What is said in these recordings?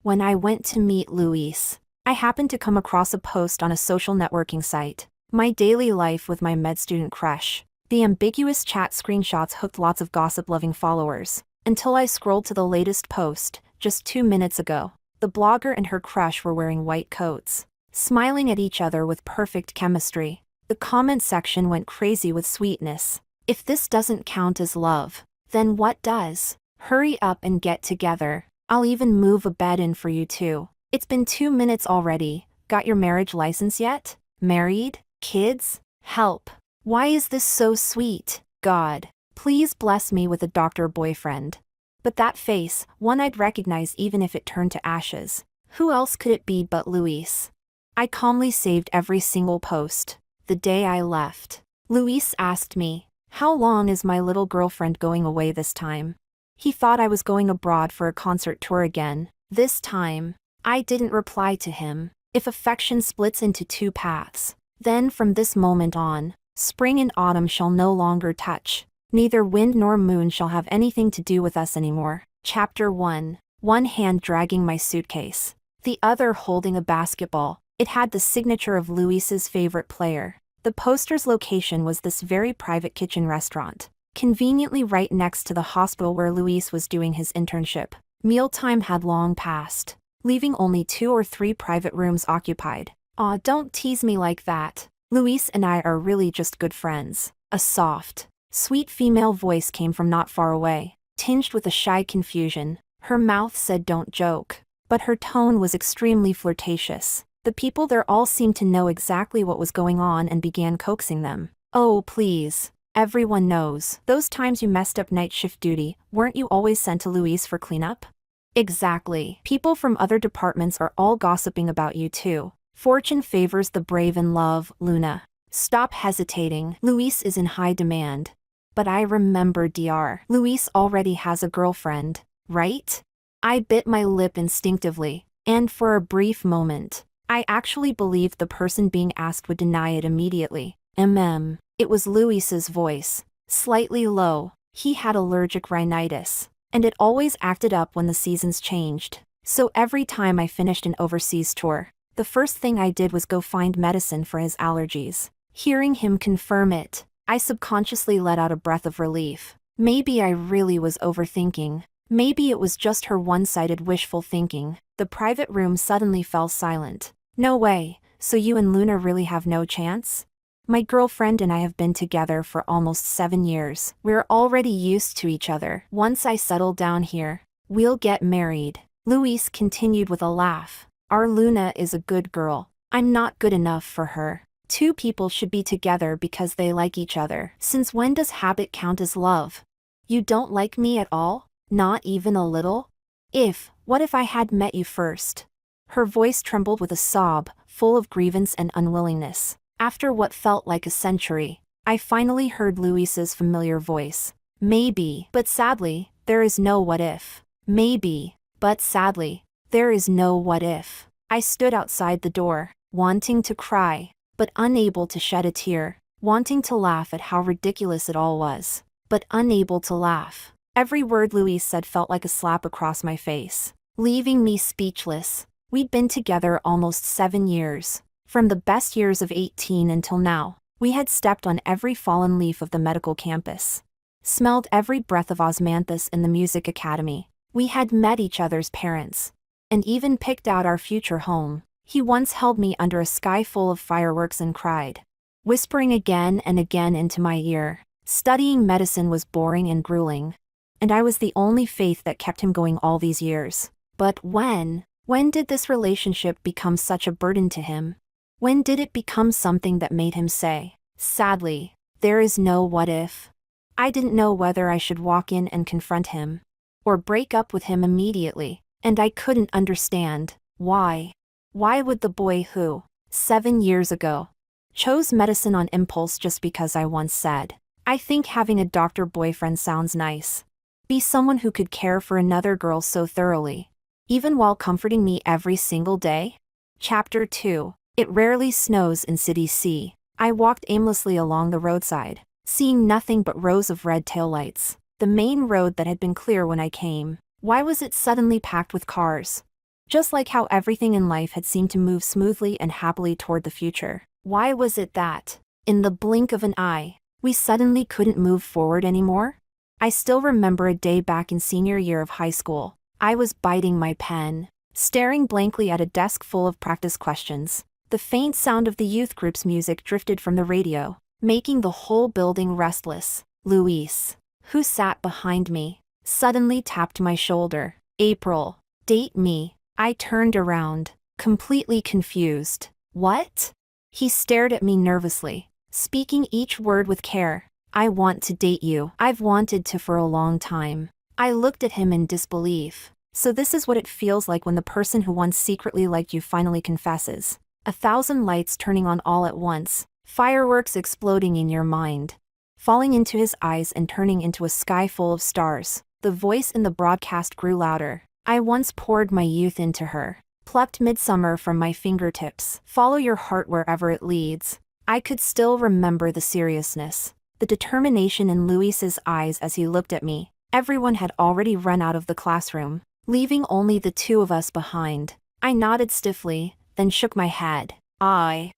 When I went to meet Luis, I happened to come across a post on a social networking site. My daily life with my med student crush. The ambiguous chat screenshots hooked lots of gossip-loving followers, until I scrolled to the latest post, just 2 minutes ago. The blogger and her crush were wearing white coats, smiling at each other with perfect chemistry. The comment section went crazy with sweetness. If this doesn't count as love, then what does? Hurry up and get together. I'll even move a bed in for you too. It's been 2 minutes already. Got your marriage license yet? Married? Kids? Help. Why is this so sweet? God, please bless me with a doctor boyfriend. But that face, one I'd recognize even if it turned to ashes. Who else could it be but Luis? I calmly saved every single post. The day I left, Luis asked me, "How long is my little girlfriend going away this time?" He thought I was going abroad for a concert tour again. This time, I didn't reply to him. If affection splits into two paths, then from this moment on, spring and autumn shall no longer touch. Neither wind nor moon shall have anything to do with us anymore. Chapter 1. One hand dragging my suitcase, the other holding a basketball. It had the signature of Luis's favorite player. The poster's location was this very private kitchen restaurant, conveniently right next to the hospital where Luis was doing his internship. Mealtime had long passed, leaving only 2 or 3 private rooms occupied. Aw, don't tease me like that. Luis and I are really just good friends. A soft, sweet female voice came from not far away, tinged with a shy confusion. Her mouth said don't joke, but her tone was extremely flirtatious. The people there all seemed to know exactly what was going on and began coaxing them. "Oh, please. Everyone knows. Those times you messed up night shift duty, weren't you always sent to Luis for cleanup?" "Exactly. People from other departments are all gossiping about you too. Fortune favors the brave in love, Luna. Stop hesitating. Luis is in high demand." But I remember Dr. Luis already has a girlfriend, right? I bit my lip instinctively, and for a brief moment, I actually believed the person being asked would deny it immediately. It was Luis's voice, slightly low. He had allergic rhinitis, and it always acted up when the seasons changed. So every time I finished an overseas tour, the first thing I did was go find medicine for his allergies. Hearing him confirm it, I subconsciously let out a breath of relief. Maybe I really was overthinking. Maybe it was just her one-sided wishful thinking. The private room suddenly fell silent. "No way, so you and Luna really have no chance?" "My girlfriend and I have been together for almost 7 years. We're already used to each other. Once I settle down here, we'll get married." Luis continued with a laugh. "Our Luna is a good girl. I'm not good enough for her. 2 people should be together because they like each other. Since when does habit count as love? You don't like me at all? Not even a little? What if I had met you first?" Her voice trembled with a sob, full of grievance and unwillingness. After what felt like a century, I finally heard Luis's familiar voice. "Maybe, but sadly, there is no what if." Maybe, but sadly, there is no what if. I stood outside the door, wanting to cry, but unable to shed a tear, wanting to laugh at how ridiculous it all was, but unable to laugh. Every word Luis said felt like a slap across my face, leaving me speechless. We'd been together almost 7 years. From the best years of 18 until now, we had stepped on every fallen leaf of the medical campus, smelled every breath of osmanthus in the music academy. We had met each other's parents, and even picked out our future home. He once held me under a sky full of fireworks and cried, whispering again and again into my ear, studying medicine was boring and grueling, and I was the only faith that kept him going all these years. But when did this relationship become such a burden to him? When did it become something that made him say, "Sadly, there is no what if"? I didn't know whether I should walk in and confront him, or break up with him immediately, and I couldn't understand why. Why would the boy who, 7 years ago, chose medicine on impulse just because I once said, "I think having a doctor boyfriend sounds nice," be someone who could care for another girl so thoroughly, even while comforting me every single day? Chapter 2. It rarely snows in City C. I walked aimlessly along the roadside, seeing nothing but rows of red taillights. The main road that had been clear when I came, why was it suddenly packed with cars? Just like how everything in life had seemed to move smoothly and happily toward the future. Why was it that, in the blink of an eye, we suddenly couldn't move forward anymore? I still remember a day back in senior year of high school. I was biting my pen, staring blankly at a desk full of practice questions. The faint sound of the youth group's music drifted from the radio, making the whole building restless. Luis, who sat behind me, suddenly tapped my shoulder. April, date me. I turned around, completely confused. What? He stared at me nervously, speaking each word with care. I want to date you. I've wanted to for a long time. I looked at him in disbelief. So this is what it feels like when the person who once secretly liked you finally confesses. 1,000 lights turning on all at once, fireworks exploding in your mind, falling into his eyes and turning into a sky full of stars. The voice in the broadcast grew louder. I once poured my youth into her, plucked midsummer from my fingertips. Follow your heart wherever it leads. I could still remember the seriousness, the determination in Luis's eyes as he looked at me. Everyone had already run out of the classroom, leaving only the two of us behind. I nodded stiffly, then shook my head. I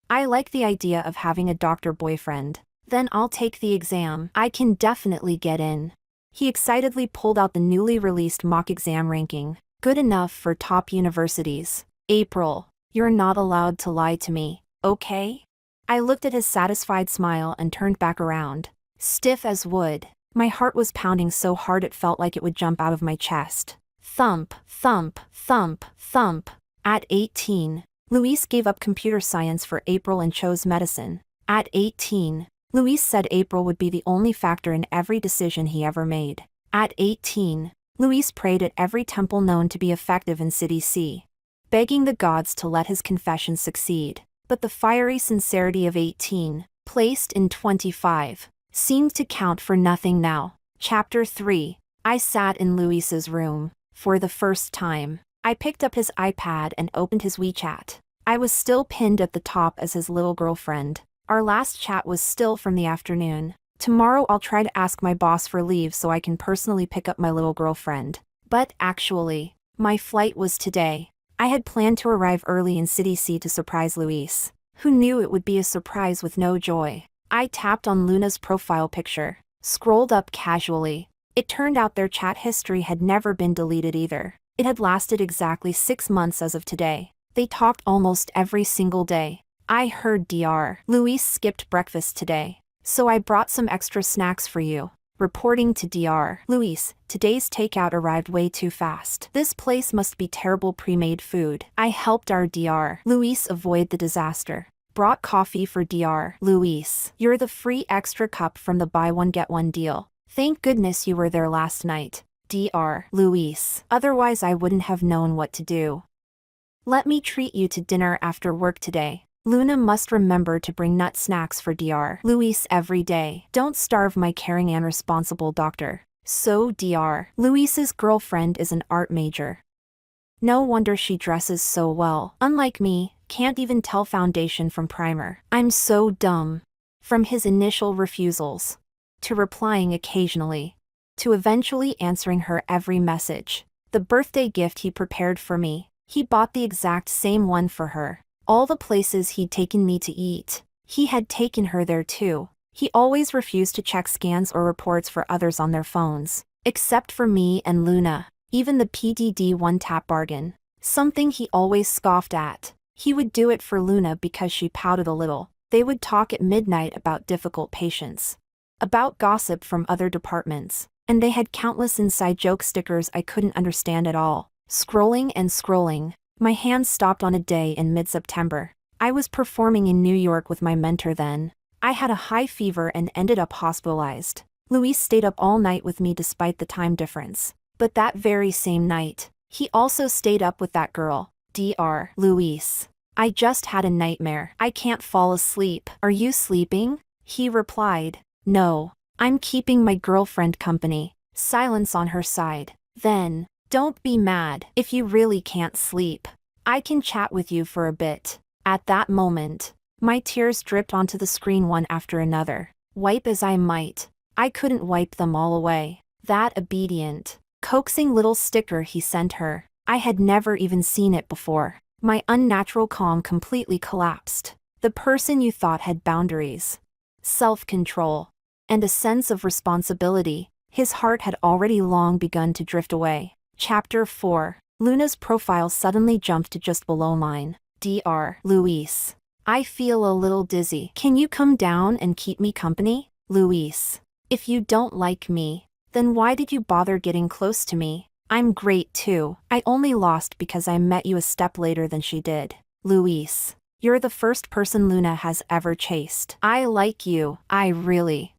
like the idea of having a doctor boyfriend. Then I'll take the exam. I can definitely get in. He excitedly pulled out the newly released mock exam ranking. Good enough for top universities. April, you're not allowed to lie to me, okay? I looked at his satisfied smile and turned back around, stiff as wood. My heart was pounding so hard it felt like it would jump out of my chest. Thump, thump, thump, thump. At 18, Luis gave up computer science for April and chose medicine. At 18, Luis said April would be the only factor in every decision he ever made. At 18, Luis prayed at every temple known to be effective in City C, begging the gods to let his confession succeed. But the fiery sincerity of 18, placed in 25, seemed to count for nothing now. Chapter 3. I sat in Luis's room. For the first time, I picked up his iPad and opened his WeChat. I was still pinned at the top as his little girlfriend. Our last chat was still from the afternoon. Tomorrow I'll try to ask my boss for leave so I can personally pick up my little girlfriend. But actually, my flight was today. I had planned to arrive early in City C to surprise Luis. Who knew it would be a surprise with no joy? I tapped on Luna's profile picture, scrolled up casually. It turned out their chat history had never been deleted either. It had lasted exactly 6 months as of today. They talked almost every single day. I heard Dr. Luis skipped breakfast today, so I brought some extra snacks for you. Reporting to Dr. Luis, today's takeout arrived way too fast. This place must be terrible pre-made food. I helped our Dr. Luis avoid the disaster. Brought coffee for Dr. Luis. You're the free extra cup from the buy one get one deal. Thank goodness you were there last night, Dr. Luis. Otherwise I wouldn't have known what to do. Let me treat you to dinner after work today. Luna must remember to bring nut snacks for Dr. Luis every day. Don't starve my caring and responsible doctor. So Dr. Luis's girlfriend is an art major. No wonder she dresses so well. Unlike me, can't even tell foundation from primer. I'm so dumb. From his initial refusals, to replying occasionally, to eventually answering her every message. The birthday gift he prepared for me, he bought the exact same one for her. All the places he'd taken me to eat, he had taken her there too. He always refused to check scans or reports for others on their phones, except for me and Luna. Even the PDD one-tap bargain, something he always scoffed at. He would do it for Luna because she pouted a little. They would talk at midnight about difficult patients, about gossip from other departments, and they had countless inside joke stickers I couldn't understand at all. Scrolling and scrolling, my hands stopped on a day in mid-September. I was performing in New York with my mentor then. I had a high fever and ended up hospitalized. Luis stayed up all night with me despite the time difference. But that very same night, he also stayed up with that girl, Dr. Luis. I just had a nightmare. I can't fall asleep. Are you sleeping? He replied. No, I'm keeping my girlfriend company. Silence on her side. Then, don't be mad if you really can't sleep. I can chat with you for a bit. At that moment, my tears dripped onto the screen one after another. Wipe as I might, I couldn't wipe them all away. That obedient, coaxing little sticker he sent her, I had never even seen it before. My unnatural calm completely collapsed. The person you thought had boundaries, self-control, and a sense of responsibility, his heart had already long begun to drift away. Chapter 4. Luna's profile suddenly jumped to just below mine. Dr. Luis. I feel a little dizzy. Can you come down and keep me company? Luis. If you don't like me, then why did you bother getting close to me? I'm great too. I only lost because I met you a step later than she did. Luis. You're the first person Luna has ever chased. I like you. I really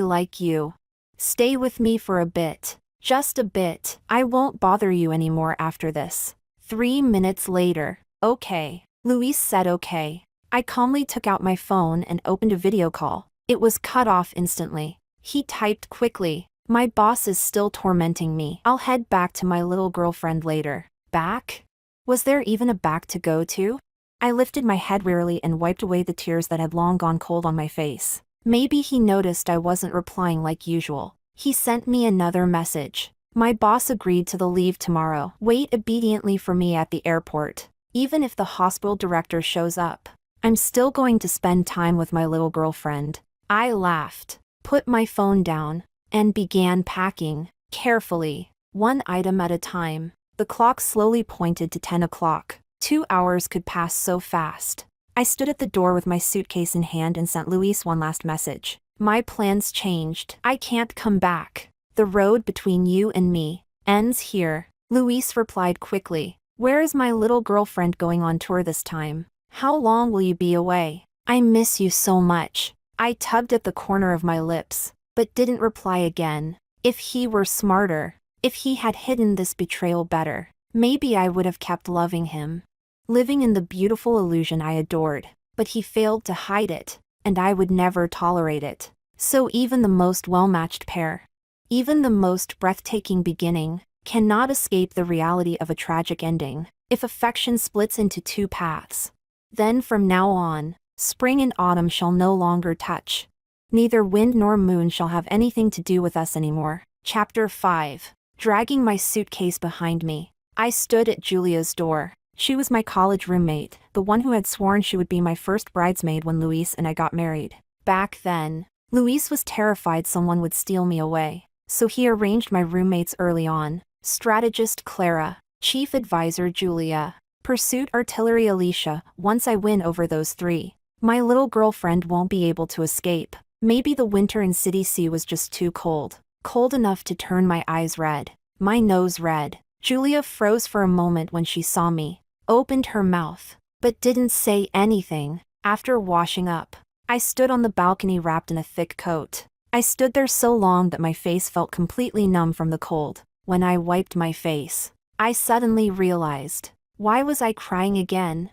like you. Stay with me for a bit. Just a bit. I won't bother you anymore after this. 3 minutes later. Okay. Luis said okay. I calmly took out my phone and opened a video call. It was cut off instantly. He typed quickly. My boss is still tormenting me. I'll head back to my little girlfriend later. Back? Was there even a back to go to? I lifted my head wearily and wiped away the tears that had long gone cold on my face. Maybe he noticed I wasn't replying like usual. He sent me another message. My boss agreed to the leave tomorrow. Wait obediently for me at the airport. Even if the hospital director shows up, I'm still going to spend time with my little girlfriend. I laughed, put my phone down, and began packing, carefully, one item at a time. The clock slowly pointed to 10 o'clock. 2 hours could pass so fast. I stood at the door with my suitcase in hand and sent Luis one last message. My plans changed. I can't come back. The road between you and me ends here. Luis replied quickly. Where is my little girlfriend going on tour this time? How long will you be away? I miss you so much. I tugged at the corner of my lips, but didn't reply again. If he were smarter, if he had hidden this betrayal better, maybe I would have kept loving him, living in the beautiful illusion I adored. But he failed to hide it, and I would never tolerate it. So even the most well-matched pair, even the most breathtaking beginning, cannot escape the reality of a tragic ending. If affection splits into two paths, then from now on, spring and autumn shall no longer touch. Neither wind nor moon shall have anything to do with us anymore. Chapter 5. Dragging my suitcase behind me, I stood at Julia's door. She was my college roommate, the one who had sworn she would be my first bridesmaid when Luis and I got married. Back then, Luis was terrified someone would steal me away, so he arranged my roommates early on. Strategist Clara, Chief Advisor Julia, Pursuit Artillery Alicia. Once I win over those three, my little girlfriend won't be able to escape. Maybe the winter in City C was just too cold. Cold enough to turn my eyes red, my nose red. Julia froze for a moment when she saw me, opened her mouth, but didn't say anything. After washing up, I stood on the balcony wrapped in a thick coat. I stood there so long that my face felt completely numb from the cold. When I wiped my face, I suddenly realized, why was I crying again?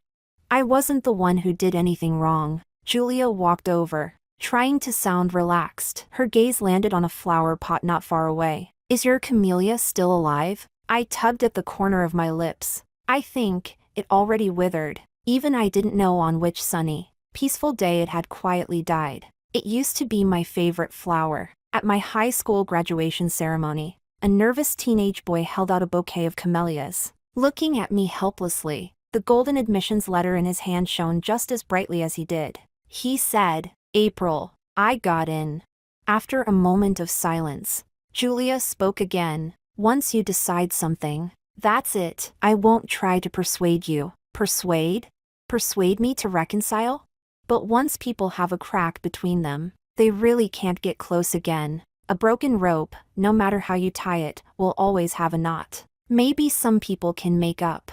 I wasn't the one who did anything wrong. Julia walked over, trying to sound relaxed. Her gaze landed on a flower pot not far away. Is your camellia still alive? I tugged at the corner of my lips. I think it already withered. Even I didn't know on which sunny, peaceful day it had quietly died. It used to be my favorite flower. At my high school graduation ceremony, a nervous teenage boy held out a bouquet of camellias, looking at me helplessly. The golden admissions letter in his hand shone just as brightly as he did. He said, April. I got in. After a moment of silence, Julia spoke again. Once you decide something, that's it. I won't try to persuade you. Persuade? Persuade me to reconcile? But once people have a crack between them, they really can't get close again. A broken rope, no matter how you tie it, will always have a knot. Maybe some people can make up,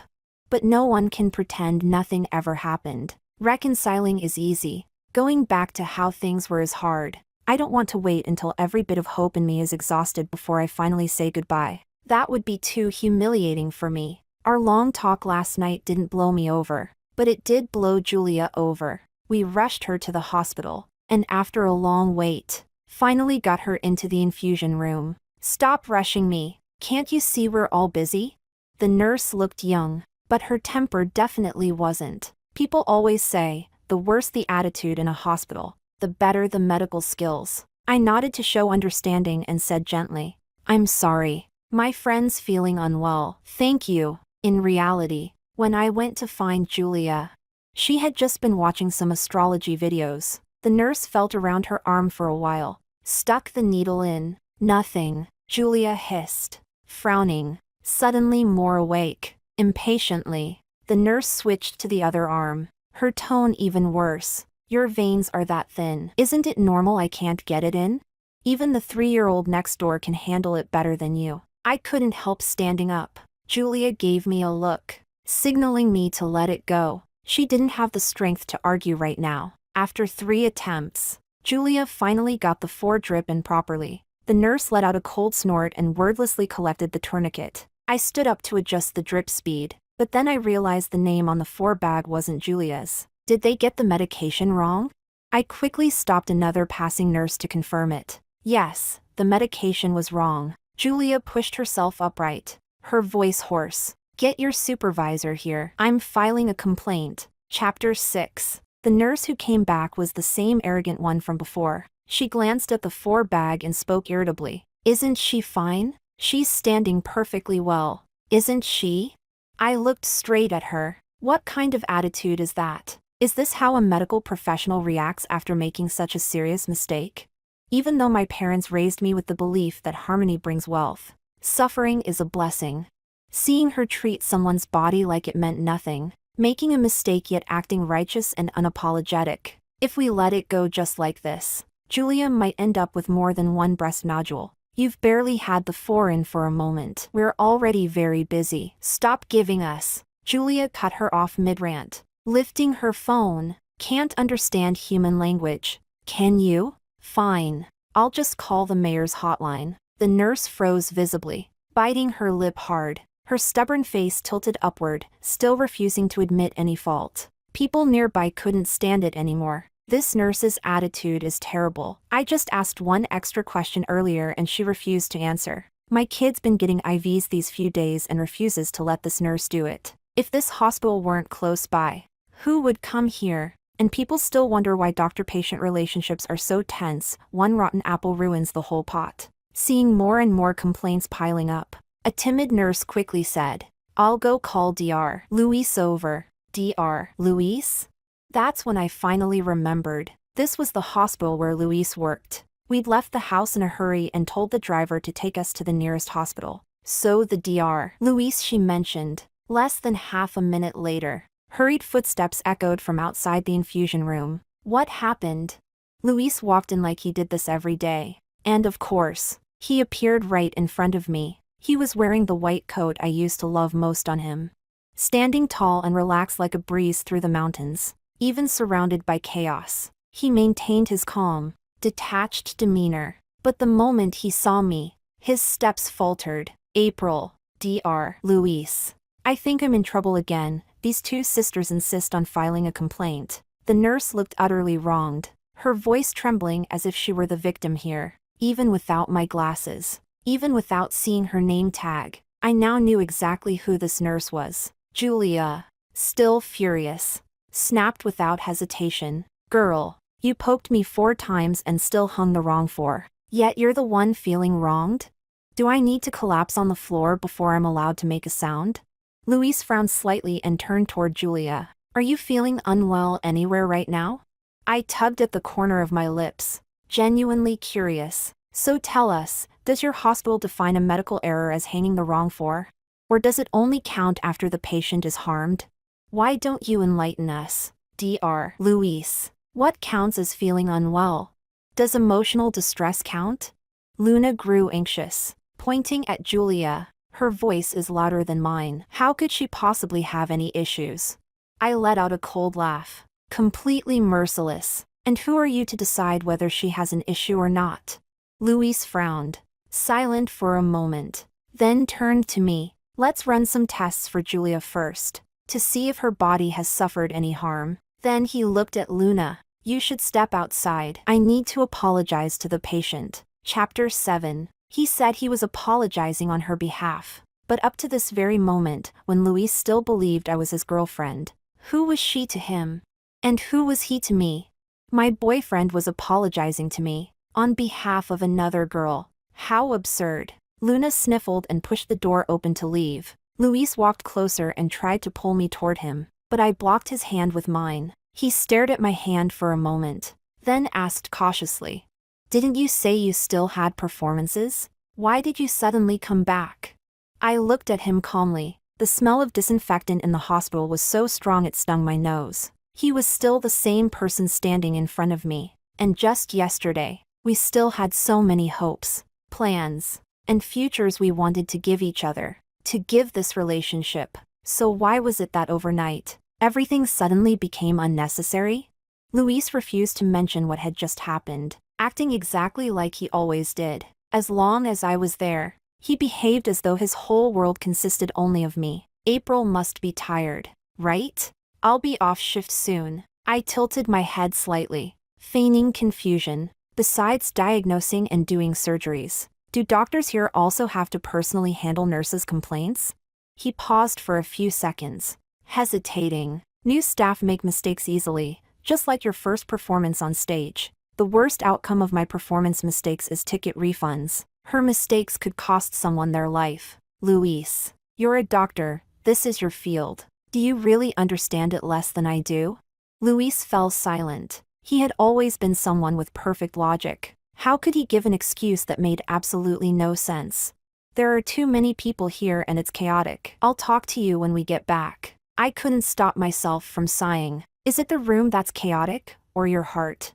but no one can pretend nothing ever happened. Reconciling is easy. Going back to how things were is hard. I don't want to wait until every bit of hope in me is exhausted before I finally say goodbye. That would be too humiliating for me. Our long talk last night didn't blow me over, but it did blow Julia over. We rushed her to the hospital, and after a long wait, finally got her into the infusion room. Stop rushing me. Can't you see we're all busy? The nurse looked young, but her temper definitely wasn't. People always say, the worse the attitude in a hospital, the better the medical skills. I nodded to show understanding and said gently, I'm sorry. My friend's feeling unwell. Thank you. In reality, when I went to find Julia, she had just been watching some astrology videos. The nurse felt around her arm for a while, stuck the needle in. Nothing, Julia hissed, frowning, suddenly more awake. Impatiently, the nurse switched to the other arm, her tone even worse. Your veins are that thin. Isn't it normal I can't get it in? Even the 3-year-old next door can handle it better than you. I couldn't help standing up. Julia gave me a look, signaling me to let it go. She didn't have the strength to argue right now. After 3 attempts, Julia finally got the 4 drip in properly. The nurse let out a cold snort and wordlessly collected the tourniquet. I stood up to adjust the drip speed, but then I realized the name on the 4 bag wasn't Julia's. Did they get the medication wrong? I quickly stopped another passing nurse to confirm it. Yes, the medication was wrong. Julia pushed herself upright, her voice hoarse. Get your supervisor here. I'm filing a complaint. Chapter 6. The nurse who came back was the same arrogant one from before. She glanced at the 4 bag and spoke irritably. Isn't she fine? She's standing perfectly well. Isn't she? I looked straight at her. What kind of attitude is that? Is this how a medical professional reacts after making such a serious mistake? Even though my parents raised me with the belief that harmony brings wealth, suffering is a blessing. Seeing her treat someone's body like it meant nothing, making a mistake yet acting righteous and unapologetic. If we let it go just like this, Julia might end up with more than 1 breast nodule. You've barely had the 4 in for a moment. We're already very busy. Stop giving us. Julia cut her off mid-rant, lifting her phone. Can't understand human language. Can you? Fine. I'll just call the mayor's hotline. The nurse froze visibly, biting her lip hard, her stubborn face tilted upward, still refusing to admit any fault. People nearby couldn't stand it anymore. This nurse's attitude is terrible. I just asked 1 extra question earlier and she refused to answer. My kid's been getting IVs these few days and refuses to let this nurse do it. If this hospital weren't close by, who would come here? And people still wonder why doctor-patient relationships are so tense. 1 rotten apple ruins the whole pot. Seeing more and more complaints piling up, a timid nurse quickly said, I'll go call Dr. Luis over. Dr. Luis? That's when I finally remembered. This was the hospital where Luis worked. We'd left the house in a hurry and told the driver to take us to the nearest hospital. So the Dr. Luis she mentioned. Less than half a minute later, hurried footsteps echoed from outside the infusion room. What happened? Luis walked in like he did this every day. And of course, he appeared right in front of me. He was wearing the white coat I used to love most on him. Standing tall and relaxed like a breeze through the mountains, even surrounded by chaos, he maintained his calm, detached demeanor. But the moment he saw me, his steps faltered. April. Dr. Luis. I think I'm in trouble again. These 2 sisters insist on filing a complaint. The nurse looked utterly wronged, her voice trembling as if she were the victim here. Even without my glasses, even without seeing her name tag, I now knew exactly who this nurse was. Julia, still furious, snapped without hesitation. Girl, you poked me 4 times and still hung the wrong 4. Yet you're the one feeling wronged? Do I need to collapse on the floor before I'm allowed to make a sound? Luis frowned slightly and turned toward Julia. Are you feeling unwell anywhere right now? I tugged at the corner of my lips, genuinely curious. So tell us, does your hospital define a medical error as hanging the wrong 4? Or does it only count after the patient is harmed? Why don't you enlighten us? Dr. Luis, what counts as feeling unwell? Does emotional distress count? Luna grew anxious, pointing at Julia. Her voice is louder than mine. How could she possibly have any issues? I let out a cold laugh, completely merciless. And who are you to decide whether she has an issue or not? Luis frowned, silent for a moment, then turned to me. Let's run some tests for Julia first, to see if her body has suffered any harm. Then he looked at Luna. You should step outside. I need to apologize to the patient. Chapter 7. He said he was apologizing on her behalf. But up to this very moment, when Luis still believed I was his girlfriend, who was she to him? And who was he to me? My boyfriend was apologizing to me, on behalf of another girl. How absurd. Luna sniffled and pushed the door open to leave. Luis walked closer and tried to pull me toward him, but I blocked his hand with mine. He stared at my hand for a moment, then asked cautiously, "Didn't you say you still had performances? Why did you suddenly come back?" I looked at him calmly. The smell of disinfectant in the hospital was so strong it stung my nose. He was still the same person standing in front of me. And just yesterday, we still had so many hopes, plans, and futures we wanted to give each other, to give this relationship. So why was it that overnight, everything suddenly became unnecessary? Luis refused to mention what had just happened, acting exactly like he always did. As long as I was there, he behaved as though his whole world consisted only of me. April must be tired, right? I'll be off shift soon. I tilted my head slightly, feigning confusion. Besides diagnosing and doing surgeries, do doctors here also have to personally handle nurses' complaints? He paused for a few seconds, hesitating. New staff make mistakes easily, just like your first performance on stage. The worst outcome of my performance mistakes is ticket refunds. Her mistakes could cost someone their life. Luis, you're a doctor, this is your field. Do you really understand it less than I do? Luis fell silent. He had always been someone with perfect logic. How could he give an excuse that made absolutely no sense? There are too many people here and it's chaotic. I'll talk to you when we get back. I couldn't stop myself from sighing. Is it the room that's chaotic, or your heart?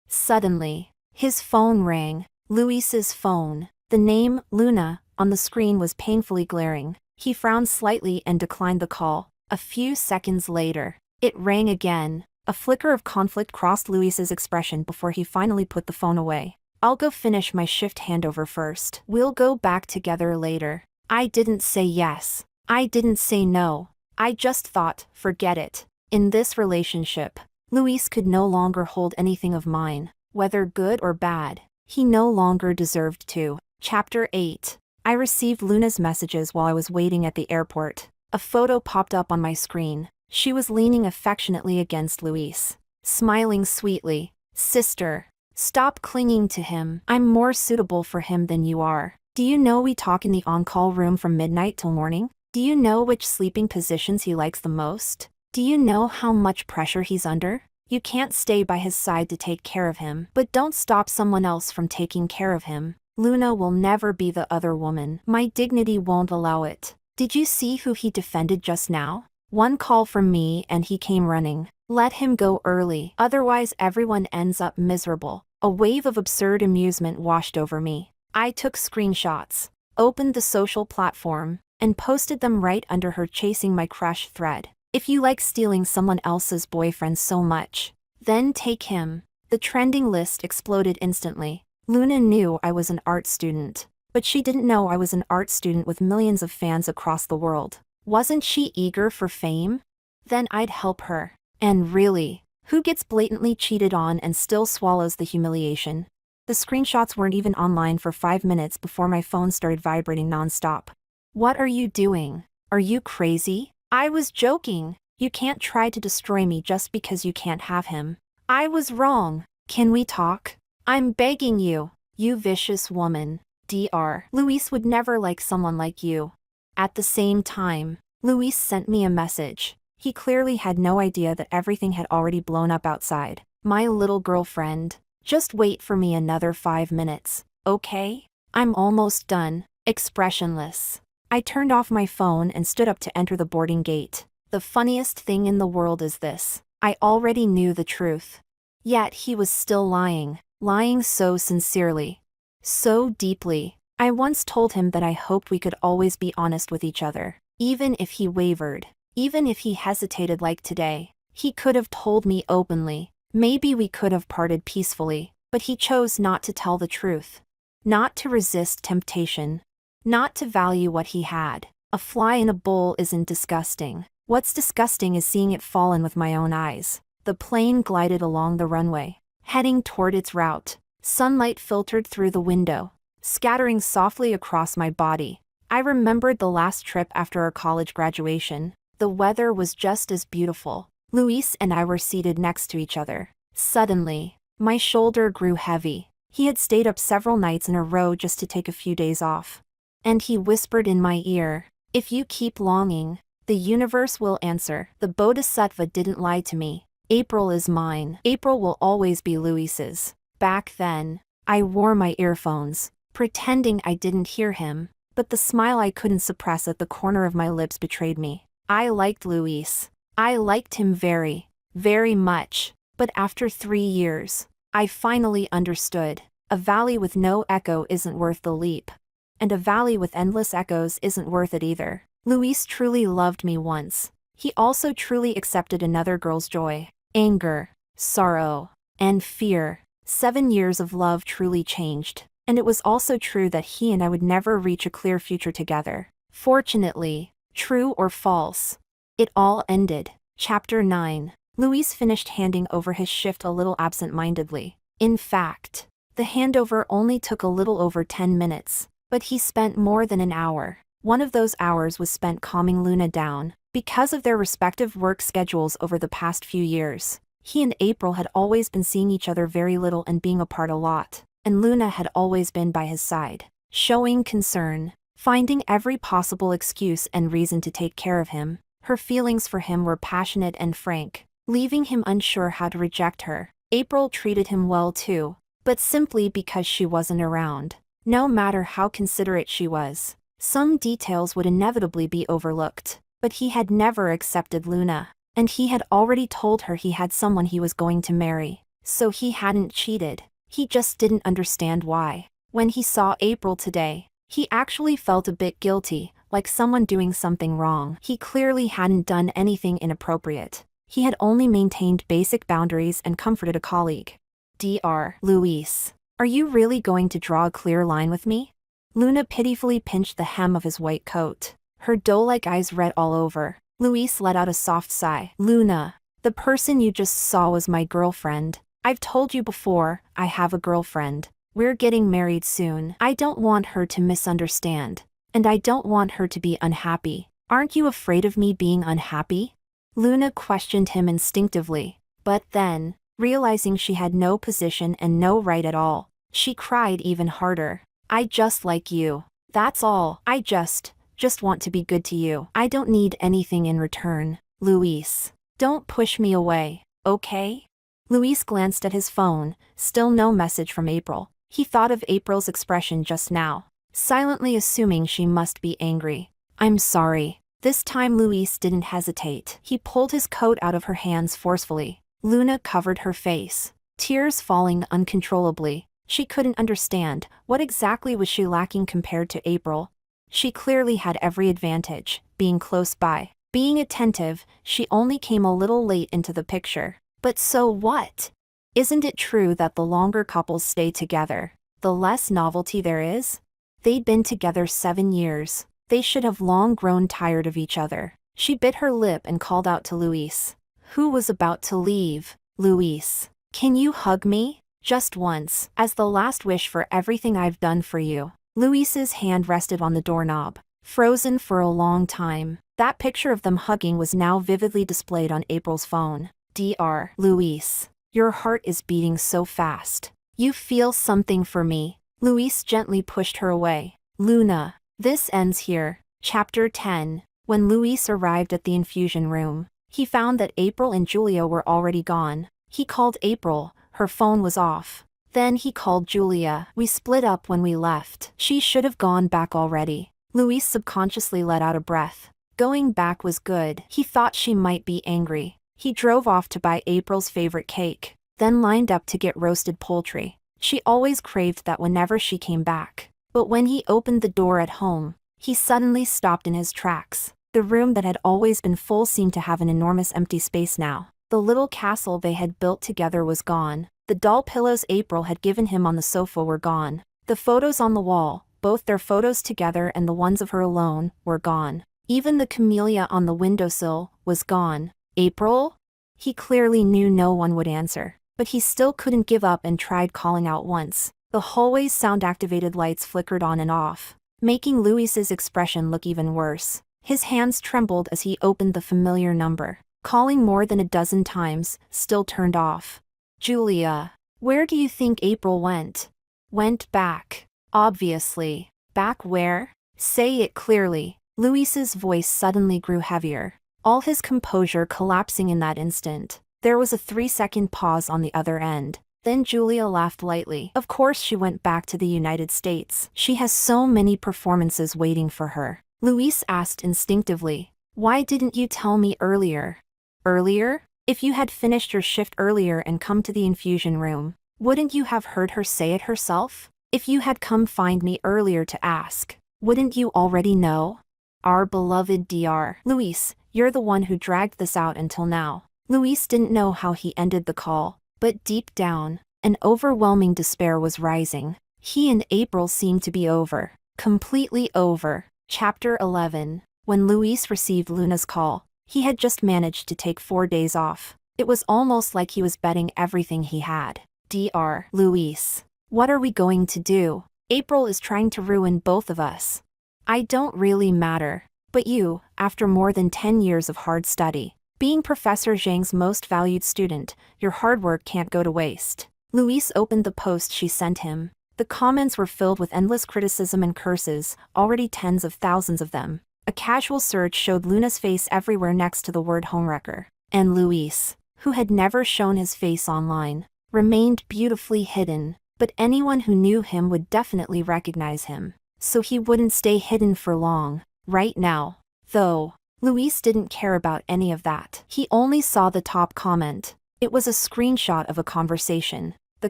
Suddenly, his phone rang. Luis's phone. The name, Luna, on the screen was painfully glaring. He frowned slightly and declined the call. A few seconds later, it rang again. A flicker of conflict crossed Luis's expression before he finally put the phone away. I'll go finish my shift handover first. We'll go back together later. I didn't say yes. I didn't say no. I just thought, forget it. In this relationship, Luis could no longer hold anything of mine, whether good or bad. He no longer deserved to. Chapter 8. I received Luna's messages while I was waiting at the airport. A photo popped up on my screen. She was leaning affectionately against Luis, smiling sweetly. "Sister, stop clinging to him. I'm more suitable for him than you are. Do you know we talk in the on-call room from midnight till morning? Do you know which sleeping positions he likes the most? Do you know how much pressure he's under? You can't stay by his side to take care of him, but don't stop someone else from taking care of him. Luna will never be the other woman. My dignity won't allow it. Did you see who he defended just now? One call from me and he came running. Let him go early, otherwise everyone ends up miserable." A wave of absurd amusement washed over me. I took screenshots, opened the social platform, and posted them right under her chasing my crush thread. If you like stealing someone else's boyfriend so much, then take him. The trending list exploded instantly. Luna knew I was an art student, but she didn't know I was an art student with millions of fans across the world. Wasn't she eager for fame? Then I'd help her. And really, who gets blatantly cheated on and still swallows the humiliation? The screenshots weren't even online for 5 minutes before my phone started vibrating nonstop. What are you doing? Are you crazy? I was joking. You can't try to destroy me just because you can't have him. I was wrong. Can we talk? I'm begging you. You vicious woman. Dr. Luis would never like someone like you. At the same time, Luis sent me a message. He clearly had no idea that everything had already blown up outside. My little girlfriend. Just wait for me another 5 minutes, okay? I'm almost done. Expressionless. I turned off my phone and stood up to enter the boarding gate. The funniest thing in the world is this. I already knew the truth. Yet he was still lying. Lying so sincerely. So deeply. I once told him that I hoped we could always be honest with each other. Even if he wavered. Even if he hesitated like today. He could have told me openly. Maybe we could have parted peacefully. But he chose not to tell the truth. Not to resist temptation. Not to value what he had. A fly in a bowl isn't disgusting. What's disgusting is seeing it fall in with my own eyes. The plane glided along the runway, heading toward its route. Sunlight filtered through the window, scattering softly across my body. I remembered the last trip after our college graduation. The weather was just as beautiful. Luis and I were seated next to each other. Suddenly, my shoulder grew heavy. He had stayed up several nights in a row just to take a few days off. And he whispered in my ear, If you keep longing, the universe will answer. The Bodhisattva didn't lie to me. April is mine. April will always be Luis's. Back then, I wore my earphones, pretending I didn't hear him, but the smile I couldn't suppress at the corner of my lips betrayed me. I liked Luis. I liked him very, very much, but after 3 years, I finally understood. A valley with no echo isn't worth the leap. And a valley with endless echoes isn't worth it either. Luis truly loved me once. He also truly accepted another girl's joy, anger, sorrow, and fear. 7 years of love truly changed, and it was also true that he and I would never reach a clear future together. Fortunately, true or false, it all ended. Chapter 9. Luis finished handing over his shift a little absent-mindedly. In fact, the handover only took a little over 10 minutes, but he spent more than an hour. One of those hours was spent calming Luna down. Because of their respective work schedules over the past few years, he and April had always been seeing each other very little and being apart a lot, and Luna had always been by his side, showing concern, finding every possible excuse and reason to take care of him. Her feelings for him were passionate and frank, leaving him unsure how to reject her. April treated him well too, but simply because she wasn't around. No matter how considerate she was, some details would inevitably be overlooked. But he had never accepted Luna, and he had already told her he had someone he was going to marry, so he hadn't cheated. He just didn't understand why. When he saw April today, he actually felt a bit guilty, like someone doing something wrong. He clearly hadn't done anything inappropriate. He had only maintained basic boundaries and comforted a colleague. Dr. Luis, are you really going to draw a clear line with me? Luna pitifully pinched the hem of his white coat. Her doe-like eyes red all over. Luis let out a soft sigh. Luna, the person you just saw was my girlfriend. I've told you before, I have a girlfriend. We're getting married soon. I don't want her to misunderstand. And I don't want her to be unhappy. Aren't you afraid of me being unhappy? Luna questioned him instinctively, but then, realizing she had no position and no right at all, she cried even harder. I just like you. That's all. I just want to be good to you. I don't need anything in return. Luis, don't push me away, okay? Luis glanced at his phone, still no message from April. He thought of April's expression just now, silently assuming she must be angry. I'm sorry. This time Luis didn't hesitate. He pulled his coat out of her hands forcefully. Luna covered her face, tears falling uncontrollably. She couldn't understand, what exactly was she lacking compared to April? She clearly had every advantage, being close by, being attentive. She only came a little late into the picture. But so what? Isn't it true that the longer couples stay together, the less novelty there is? They'd been together 7 years. They should have long grown tired of each other. She bit her lip and called out to Luis, who was about to leave. Luis, can you hug me? Just once, as the last wish for everything I've done for you. Luis's hand rested on the doorknob, frozen for a long time. That picture of them hugging was now vividly displayed on April's phone. Dr. Luis, your heart is beating so fast. You feel something for me. Luis gently pushed her away. Luna, this ends here. Chapter 10. When Luis arrived at the infusion room, he found that April and Julia were already gone. He called April, her phone was off. Then he called Julia. We split up when we left. She should have gone back already. Luis subconsciously let out a breath. Going back was good. He thought she might be angry. He drove off to buy April's favorite cake, then lined up to get roasted poultry. She always craved that whenever she came back. But when he opened the door at home, he suddenly stopped in his tracks. The room that had always been full seemed to have an enormous empty space now. The little castle they had built together was gone. The doll pillows April had given him on the sofa were gone. The photos on the wall, both their photos together and the ones of her alone, were gone. Even the camellia on the windowsill was gone. April? He clearly knew no one would answer, but he still couldn't give up and tried calling out once. The hallway's sound-activated lights flickered on and off, making Luis's expression look even worse. His hands trembled as he opened the familiar number. Calling more than a dozen times, still turned off. Julia, where do you think April went? Went back. Obviously. Back where? Say it clearly. Luis's voice suddenly grew heavier, all his composure collapsing in that instant. There was a 3-second pause on the other end. Then Julia laughed lightly. Of course she went back to the United States. She has so many performances waiting for her. Luis asked instinctively. Why didn't you tell me earlier? Earlier? If you had finished your shift earlier and come to the infusion room, wouldn't you have heard her say it herself? If you had come find me earlier to ask, wouldn't you already know? Our beloved Dr. Luis, you're the one who dragged this out until now. Luis didn't know how he ended the call, but deep down, an overwhelming despair was rising. He and April seemed to be over. Completely over. Chapter 11. When Luis received Luna's call, he had just managed to take 4 days off. It was almost like he was betting everything he had. Dr. Luis, what are we going to do? April is trying to ruin both of us. I don't really matter. But you, after more than 10 years of hard study, being Professor Zhang's most valued student, your hard work can't go to waste. Luis opened the post she sent him. The comments were filled with endless criticism and curses, already tens of thousands of them. A casual search showed Luna's face everywhere next to the word homewrecker. And Luis, who had never shown his face online, remained beautifully hidden, but anyone who knew him would definitely recognize him. So he wouldn't stay hidden for long. Right now, though, Luis didn't care about any of that. He only saw the top comment. It was a screenshot of a conversation. The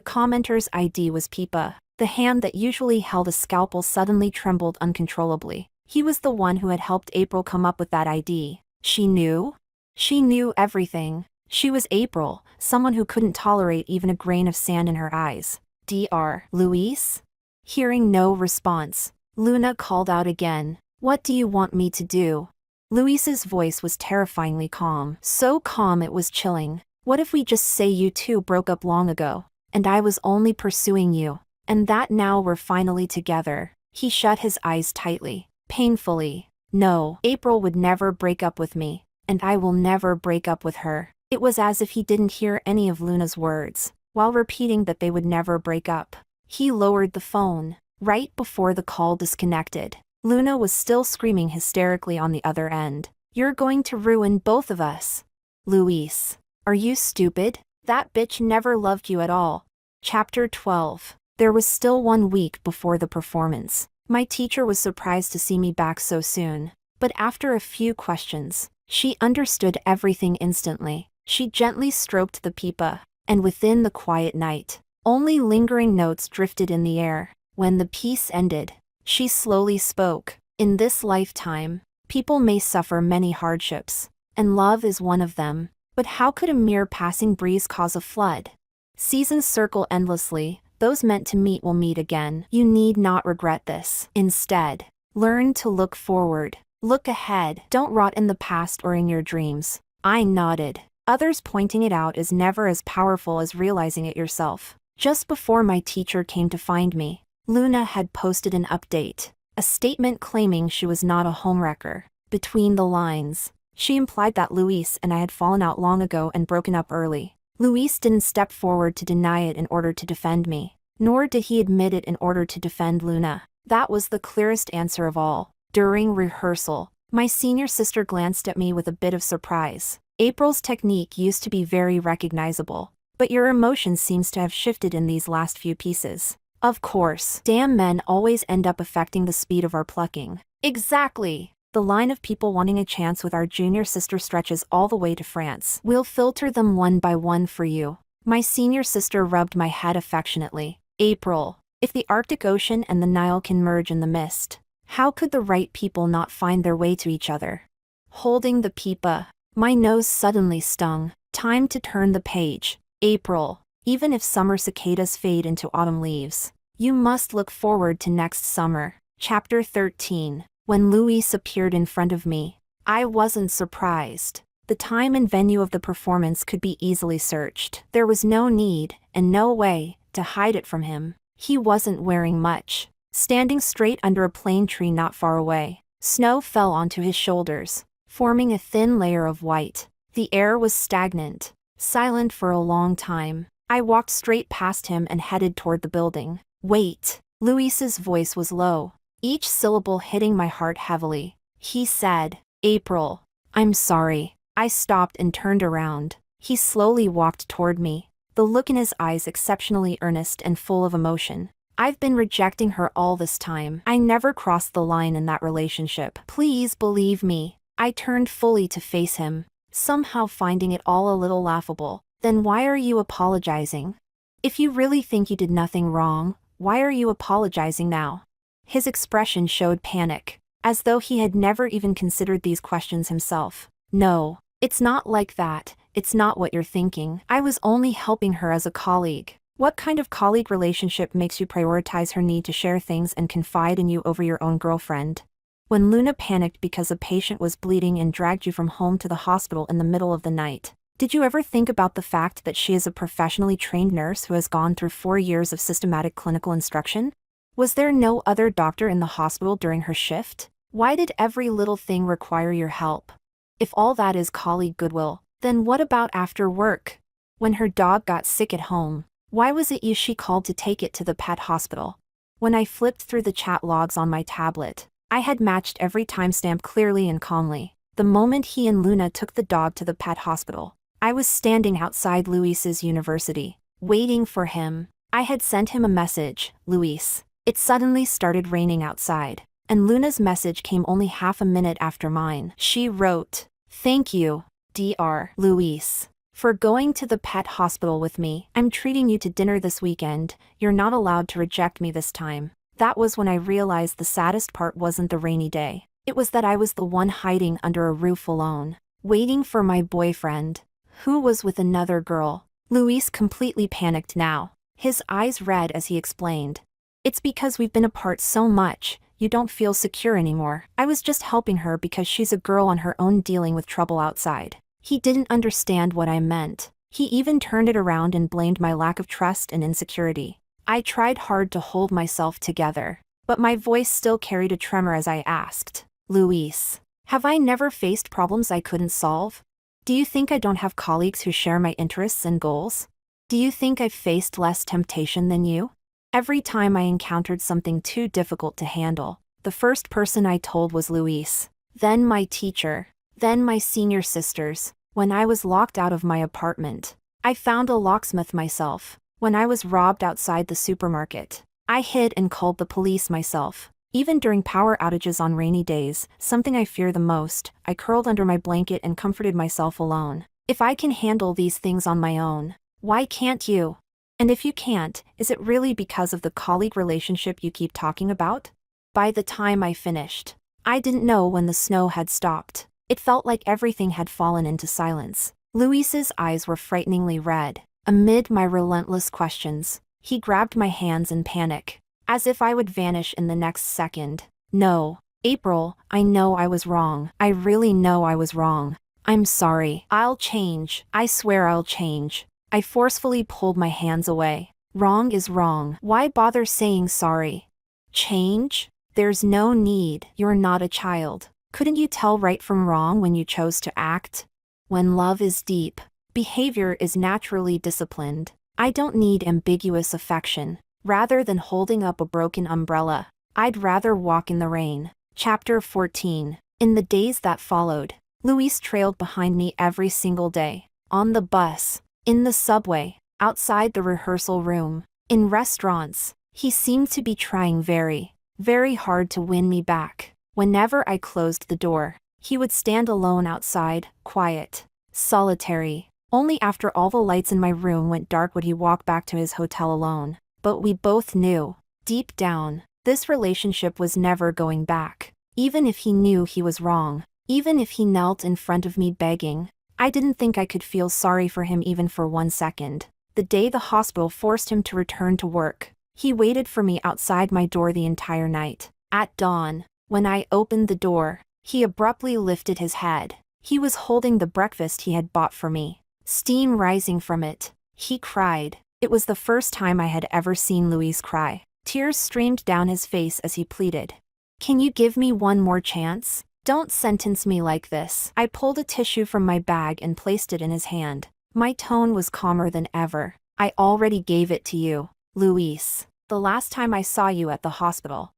commenter's ID was Pipa. The hand that usually held a scalpel suddenly trembled uncontrollably. He was the one who had helped April come up with that ID. She knew? She knew everything. She was April, someone who couldn't tolerate even a grain of sand in her eyes. Dr. Luis? Hearing no response, Luna called out again. What do you want me to do? Luis's voice was terrifyingly calm. So calm it was chilling. What if we just say you two broke up long ago, and I was only pursuing you, and that now we're finally together? He shut his eyes tightly, painfully. No, April would never break up with me, and I will never break up with her. It was as if he didn't hear any of Luna's words, while repeating that they would never break up. He lowered the phone. Right before the call disconnected, Luna was still screaming hysterically on the other end. You're going to ruin both of us. Luis, are you stupid? That bitch never loved you at all. Chapter 12. There was still 1 week before the performance. My teacher was surprised to see me back so soon. But after a few questions, she understood everything instantly. She gently stroked the pipa, and within the quiet night, only lingering notes drifted in the air. When the piece ended, she slowly spoke. In this lifetime, people may suffer many hardships, and love is one of them. But how could a mere passing breeze cause a flood? Seasons circle endlessly. Those meant to meet will meet again. You need not regret this. Instead, learn to look forward. Look ahead. Don't rot in the past or in your dreams. I nodded. Others pointing it out is never as powerful as realizing it yourself. Just before my teacher came to find me, Luna had posted an update, a statement claiming she was not a homewrecker. Between the lines, she implied that Luis and I had fallen out long ago and broken up early. Luis didn't step forward to deny it in order to defend me, nor did he admit it in order to defend Luna. That was the clearest answer of all. During rehearsal, my senior sister glanced at me with a bit of surprise. April's technique used to be very recognizable, but your emotions seems to have shifted in these last few pieces. Of course, damn men always end up affecting the speed of our plucking. Exactly. The line of people wanting a chance with our junior sister stretches all the way to France. We'll filter them one by one for you. My senior sister rubbed my head affectionately. April, if the Arctic Ocean and the Nile can merge in the mist, how could the right people not find their way to each other? Holding the pipa, my nose suddenly stung. Time to turn the page. April, even if summer cicadas fade into autumn leaves, you must look forward to next summer. Chapter 13. When Luis appeared in front of me, I wasn't surprised. The time and venue of the performance could be easily searched. There was no need, and no way, to hide it from him. He wasn't wearing much. Standing straight under a plane tree not far away, snow fell onto his shoulders, forming a thin layer of white. The air was stagnant, silent for a long time. I walked straight past him and headed toward the building. Wait. Luis's voice was low, each syllable hitting my heart heavily. He said. April. I'm sorry. I stopped and turned around. He slowly walked toward me, the look in his eyes exceptionally earnest and full of emotion. I've been rejecting her all this time. I never crossed the line in that relationship. Please believe me. I turned fully to face him, somehow finding it all a little laughable. Then why are you apologizing? If you really think you did nothing wrong, why are you apologizing now? His expression showed panic, as though he had never even considered these questions himself. No, it's not like that. It's not what you're thinking. I was only helping her as a colleague. What kind of colleague relationship makes you prioritize her need to share things and confide in you over your own girlfriend? When Luna panicked because a patient was bleeding and dragged you from home to the hospital in the middle of the night, did you ever think about the fact that she is a professionally trained nurse who has gone through 4 years of systematic clinical instruction? Was there no other doctor in the hospital during her shift? Why did every little thing require your help? If all that is colleague goodwill, then what about after work? When her dog got sick at home, why was it you she called to take it to the pet hospital? When I flipped through the chat logs on my tablet, I had matched every timestamp clearly and calmly. The moment he and Luna took the dog to the pet hospital, I was standing outside Luis's university, waiting for him. I had sent him a message, Luis. It suddenly started raining outside, and Luna's message came only half a minute after mine. She wrote, "Thank you, Dr. Luis, for going to the pet hospital with me. I'm treating you to dinner this weekend. You're not allowed to reject me this time." That was when I realized the saddest part wasn't the rainy day. It was that I was the one hiding under a roof alone, waiting for my boyfriend, who was with another girl. Luis completely panicked now, his eyes red as he explained. "It's because we've been apart so much, you don't feel secure anymore. I was just helping her because she's a girl on her own dealing with trouble outside." He didn't understand what I meant. He even turned it around and blamed my lack of trust and insecurity. I tried hard to hold myself together, but my voice still carried a tremor as I asked, "Luis, have I never faced problems I couldn't solve? Do you think I don't have colleagues who share my interests and goals? Do you think I've faced less temptation than you?" Every time I encountered something too difficult to handle, the first person I told was Luis, then my teacher, then my senior sisters. When I was locked out of my apartment, I found a locksmith myself. When I was robbed outside the supermarket, I hid and called the police myself. Even during power outages on rainy days, something I fear the most, I curled under my blanket and comforted myself alone. If I can handle these things on my own, why can't you? And if you can't, is it really because of the colleague relationship you keep talking about? By the time I finished, I didn't know when the snow had stopped. It felt like everything had fallen into silence. Luis's eyes were frighteningly red. Amid my relentless questions, he grabbed my hands in panic, as if I would vanish in the next second. "No, April, I know I was wrong. I really know I was wrong. I'm sorry. I'll change. I swear I'll change." I forcefully pulled my hands away. Wrong is wrong. Why bother saying sorry? Change? There's no need. You're not a child. Couldn't you tell right from wrong when you chose to act? When love is deep, behavior is naturally disciplined. I don't need ambiguous affection. Rather than holding up a broken umbrella, I'd rather walk in the rain. Chapter 14. In the days that followed, Luis trailed behind me every single day. On the bus, in the subway, outside the rehearsal room, in restaurants. He seemed to be trying very, very hard to win me back. Whenever I closed the door, he would stand alone outside, quiet, solitary. Only after all the lights in my room went dark would he walk back to his hotel alone. But we both knew, deep down, this relationship was never going back. Even if he knew he was wrong, even if he knelt in front of me begging, I didn't think I could feel sorry for him even for 1 second. The day the hospital forced him to return to work, he waited for me outside my door the entire night. At dawn, when I opened the door, he abruptly lifted his head. He was holding the breakfast he had bought for me, steam rising from it. He cried. It was the first time I had ever seen Luis cry. Tears streamed down his face as he pleaded, "Can you give me one more chance? Don't sentence me like this." I pulled a tissue from my bag and placed it in his hand. My tone was calmer than ever. "I already gave it to you, Luis, the last time I saw you at the hospital.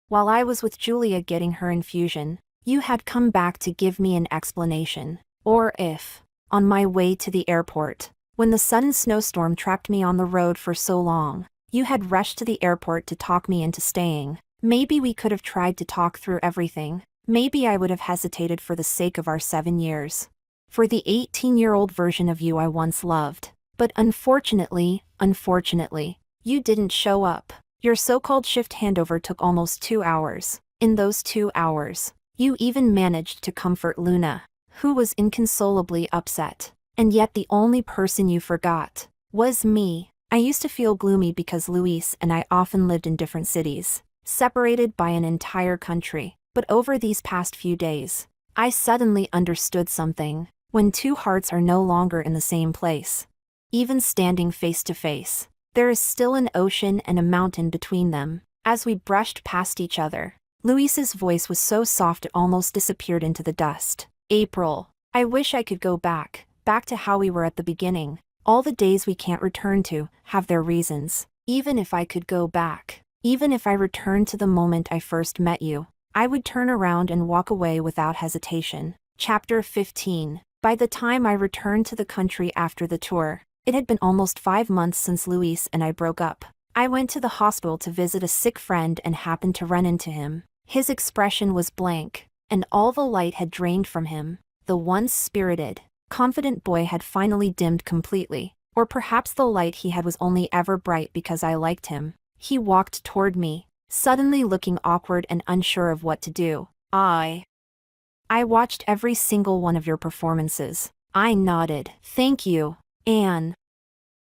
While I was with Julia getting her infusion, you had come back to give me an explanation. Or if, on my way to the airport, when the sudden snowstorm trapped me on the road for so long, you had rushed to the airport to talk me into staying. Maybe we could have tried to talk through everything. Maybe I would have hesitated for the sake of our 7 years. For the 18-year-old version of you I once loved. But unfortunately, you didn't show up. Your so-called shift handover took almost 2 hours. In those 2 hours, you even managed to comfort Luna, who was inconsolably upset. And yet the only person you forgot was me. I used to feel gloomy because Luis and I often lived in different cities, separated by an entire country. But over these past few days, I suddenly understood something. When two hearts are no longer in the same place, even standing face to face, there is still an ocean and a mountain between them. As we brushed past each other, Luis's voice was so soft it almost disappeared into the dust. April, I wish I could go back to how we were at the beginning. All the days we can't return to have their reasons. Even if I could go back, even if I returned to the moment I first met you, I would turn around and walk away without hesitation. Chapter 15. By the time I returned to the country after the tour, it had been almost 5 months since Luis and I broke up. I went to the hospital to visit a sick friend and happened to run into him. His expression was blank, and all the light had drained from him. The once spirited, confident boy had finally dimmed completely, or perhaps the light he had was only ever bright because I liked him. He walked toward me, suddenly looking awkward and unsure of what to do. I watched every single one of your performances. I nodded. Thank you, Anne.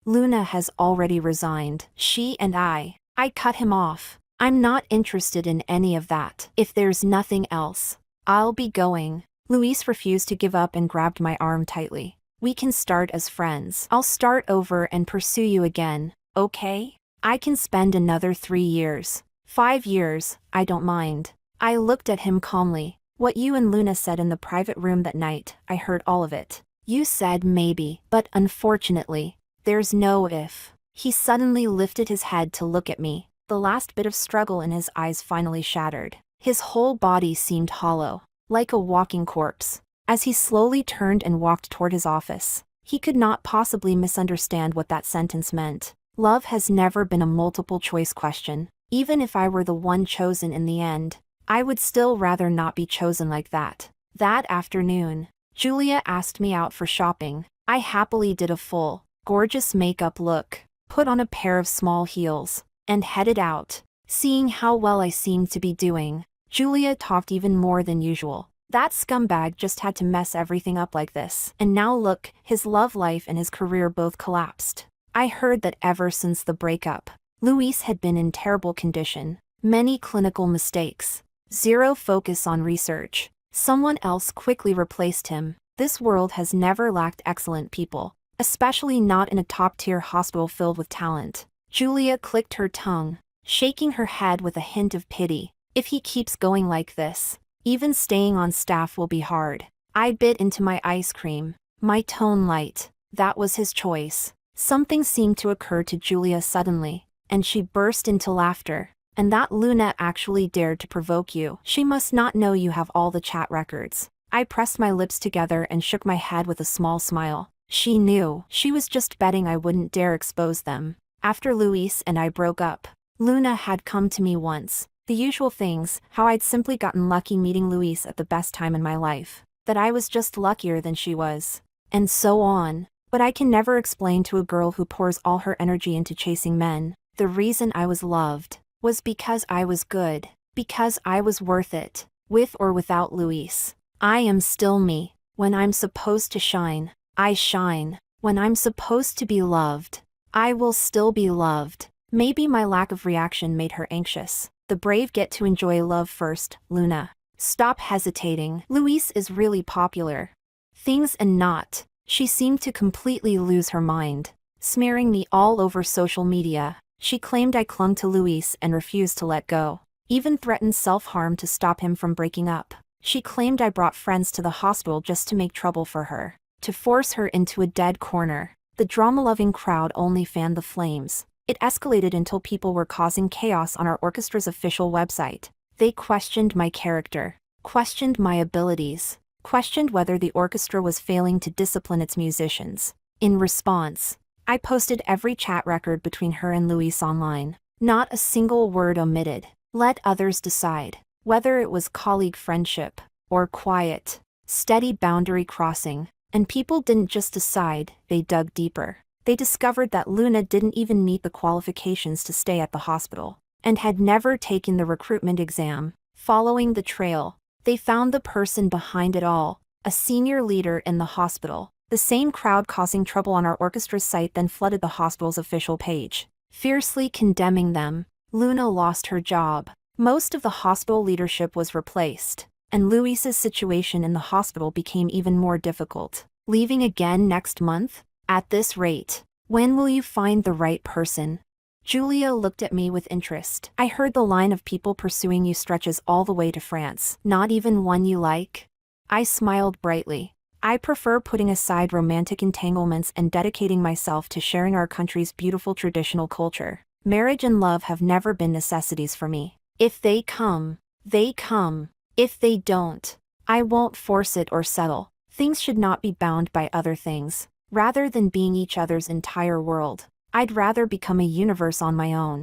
Luna has already resigned. She and I cut him off. I'm not interested in any of that. If there's nothing else, I'll be going. Luis refused to give up and grabbed my arm tightly. We can start as friends. I'll start over and pursue you again, okay? I can spend another 3 years. 5 years, I don't mind. I looked at him calmly. What you and Luna said in the private room that night, I heard all of it. You said maybe, but unfortunately, there's no if. He suddenly lifted his head to look at me. The last bit of struggle in his eyes finally shattered. His whole body seemed hollow, like a walking corpse. As he slowly turned and walked toward his office, he could not possibly misunderstand what that sentence meant. Love has never been a multiple-choice question. Even if I were the one chosen in the end, I would still rather not be chosen like that. That afternoon, Julia asked me out for shopping. I happily did a full, gorgeous makeup look, put on a pair of small heels, and headed out. Seeing how well I seemed to be doing, Julia talked even more than usual. That scumbag just had to mess everything up like this. And now look, his love life and his career both collapsed. I heard that ever since the breakup, Luis had been in terrible condition. Many clinical mistakes. Zero focus on research. Someone else quickly replaced him. This world has never lacked excellent people, especially not in a top-tier hospital filled with talent. Julia clicked her tongue, shaking her head with a hint of pity. If he keeps going like this, even staying on staff will be hard. I bit into my ice cream, my tone light. That was his choice. Something seemed to occur to Julia suddenly, and she burst into laughter. And that Luna actually dared to provoke you. She must not know you have all the chat records. I pressed my lips together and shook my head with a small smile. She knew. She was just betting I wouldn't dare expose them. After Luis and I broke up, Luna had come to me once. The usual things, how I'd simply gotten lucky meeting Luis at the best time in my life, that I was just luckier than she was, and so on. But I can never explain to a girl who pours all her energy into chasing men. The reason I was loved was because I was good, because I was worth it, with or without Luis. I am still me. When I'm supposed to shine, I shine. When I'm supposed to be loved, I will still be loved. Maybe my lack of reaction made her anxious. The brave get to enjoy love first, Luna. Stop hesitating. Luis is really popular. Things and not. She seemed to completely lose her mind, smearing me all over social media. She claimed I clung to Luis and refused to let go, even threatened self-harm to stop him from breaking up. She claimed I brought friends to the hospital just to make trouble for her, to force her into a dead corner. The drama-loving crowd only fanned the flames. It escalated until people were causing chaos on our orchestra's official website. They questioned my character. questioned my abilities, questioned whether the orchestra was failing to discipline its musicians. In response, I posted every chat record between her and Luis online. Not a single word omitted. Let others decide whether it was colleague friendship or quiet, steady boundary crossing. And people didn't just decide, they dug deeper. They discovered that Luna didn't even meet the qualifications to stay at the hospital and had never taken the recruitment exam. Following the trail, they found the person behind it all, a senior leader in the hospital. The same crowd causing trouble on our orchestra's site then flooded the hospital's official page, fiercely condemning them. Luna lost her job. Most of the hospital leadership was replaced, and Luis's situation in the hospital became even more difficult. Leaving again next month? At this rate, when will you find the right person? Julia looked at me with interest. I heard the line of people pursuing you stretches all the way to France. Not even one you like? I smiled brightly. I prefer putting aside romantic entanglements and dedicating myself to sharing our country's beautiful traditional culture. Marriage and love have never been necessities for me. If they come, they come. If they don't, I won't force it or settle. Things should not be bound by other things. Rather than being each other's entire world, I'd rather become a universe on my own.